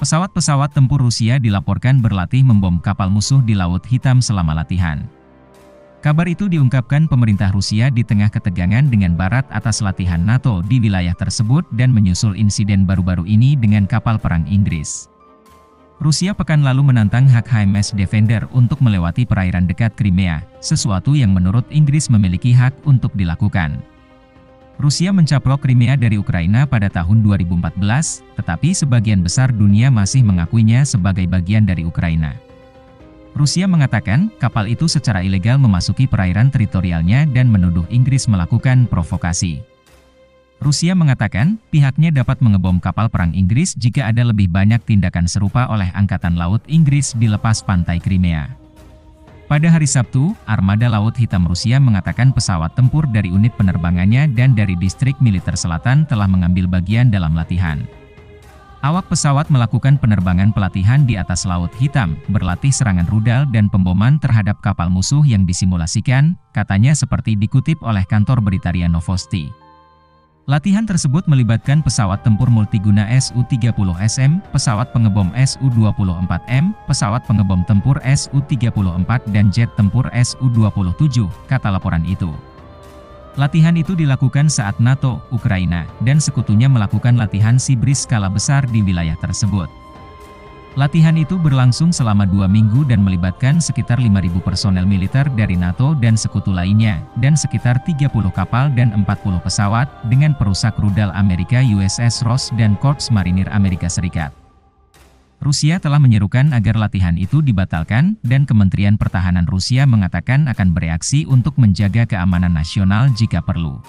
Pesawat-pesawat tempur Rusia dilaporkan berlatih membom kapal musuh di Laut Hitam selama latihan. Kabar itu diungkapkan pemerintah Rusia di tengah ketegangan dengan Barat atas latihan NATO di wilayah tersebut dan menyusul insiden baru-baru ini dengan kapal perang Inggris. Rusia pekan lalu menantang hak HMS Defender untuk melewati perairan dekat Crimea, sesuatu yang menurut Inggris memiliki hak untuk dilakukan. Rusia mencaplok Crimea dari Ukraina pada tahun 2014, tetapi sebagian besar dunia masih mengakuinya sebagai bagian dari Ukraina. Rusia mengatakan kapal itu secara ilegal memasuki perairan teritorialnya dan menuduh Inggris melakukan provokasi. Rusia mengatakan pihaknya dapat mengebom kapal perang Inggris jika ada lebih banyak tindakan serupa oleh Angkatan Laut Inggris di lepas pantai Crimea. Pada hari Sabtu, Armada Laut Hitam Rusia mengatakan pesawat tempur dari unit penerbangannya dan dari distrik militer selatan telah mengambil bagian dalam latihan. Awak pesawat melakukan penerbangan pelatihan di atas Laut Hitam, berlatih serangan rudal dan pemboman terhadap kapal musuh yang disimulasikan, katanya seperti dikutip oleh kantor berita RIA Novosti. Latihan tersebut melibatkan pesawat tempur multiguna Su-30SM, pesawat pengebom Su-24M, pesawat pengebom tempur Su-34 dan jet tempur Su-27, kata laporan itu. Latihan itu dilakukan saat NATO, Ukraina, dan sekutunya melakukan latihan SEABREEZE skala besar di wilayah tersebut. Latihan itu berlangsung selama 2 minggu dan melibatkan sekitar 5.000 personel militer dari NATO dan sekutu lainnya, dan sekitar 30 kapal dan 40 pesawat, dengan perusak rudal Amerika USS Ross dan Korps Marinir Amerika Serikat. Rusia telah menyerukan agar latihan itu dibatalkan, dan Kementerian Pertahanan Rusia mengatakan akan bereaksi untuk menjaga keamanan nasional jika perlu.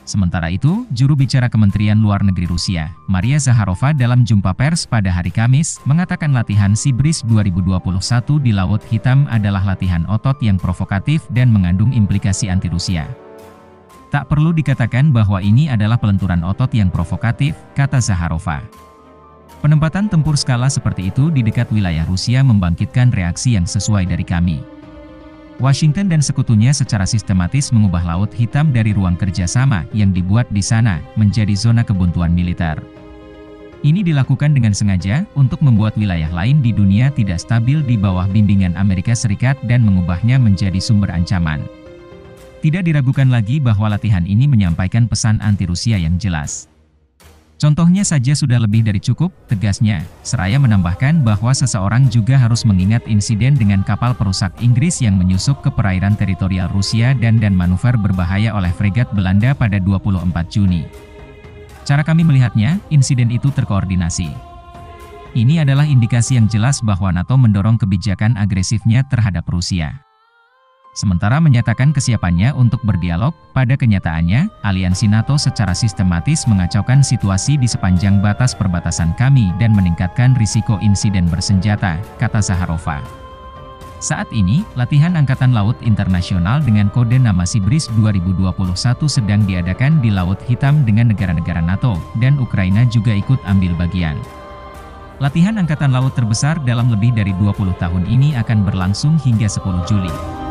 Sementara itu, juru bicara Kementerian Luar Negeri Rusia, Maria Zakharova dalam jumpa pers pada hari Kamis, mengatakan latihan SEABREEZE 2021 di Laut Hitam adalah latihan otot yang provokatif dan mengandung implikasi anti-Rusia. Tak perlu dikatakan bahwa ini adalah pelenturan otot yang provokatif, kata Zakharova. Penempatan tempur skala seperti itu di dekat wilayah Rusia membangkitkan reaksi yang sesuai dari kami. Washington dan sekutunya secara sistematis mengubah Laut Hitam dari ruang kerjasama yang dibuat di sana menjadi zona kebuntuan militer. Ini dilakukan dengan sengaja untuk membuat wilayah lain di dunia tidak stabil di bawah bimbingan Amerika Serikat dan mengubahnya menjadi sumber ancaman. Tidak diragukan lagi bahwa latihan ini menyampaikan pesan anti-Rusia yang jelas. Contohnya saja sudah lebih dari cukup, tegasnya, seraya menambahkan bahwa seseorang juga harus mengingat insiden dengan kapal perusak Inggris yang menyusup ke perairan teritorial Rusia dan manuver berbahaya oleh fregat Belanda pada 24 Juni. Cara kami melihatnya, insiden itu terkoordinasi. Ini adalah indikasi yang jelas bahwa NATO mendorong kebijakan agresifnya terhadap Rusia. Sementara menyatakan kesiapannya untuk berdialog, pada kenyataannya, aliansi NATO secara sistematis mengacaukan situasi di sepanjang batas perbatasan kami dan meningkatkan risiko insiden bersenjata, kata Zakharova. Saat ini, latihan Angkatan Laut Internasional dengan kode nama SEABREEZE 2021 sedang diadakan di Laut Hitam dengan negara-negara NATO, dan Ukraina juga ikut ambil bagian. Latihan Angkatan Laut terbesar dalam lebih dari 20 tahun ini akan berlangsung hingga 10 Juli.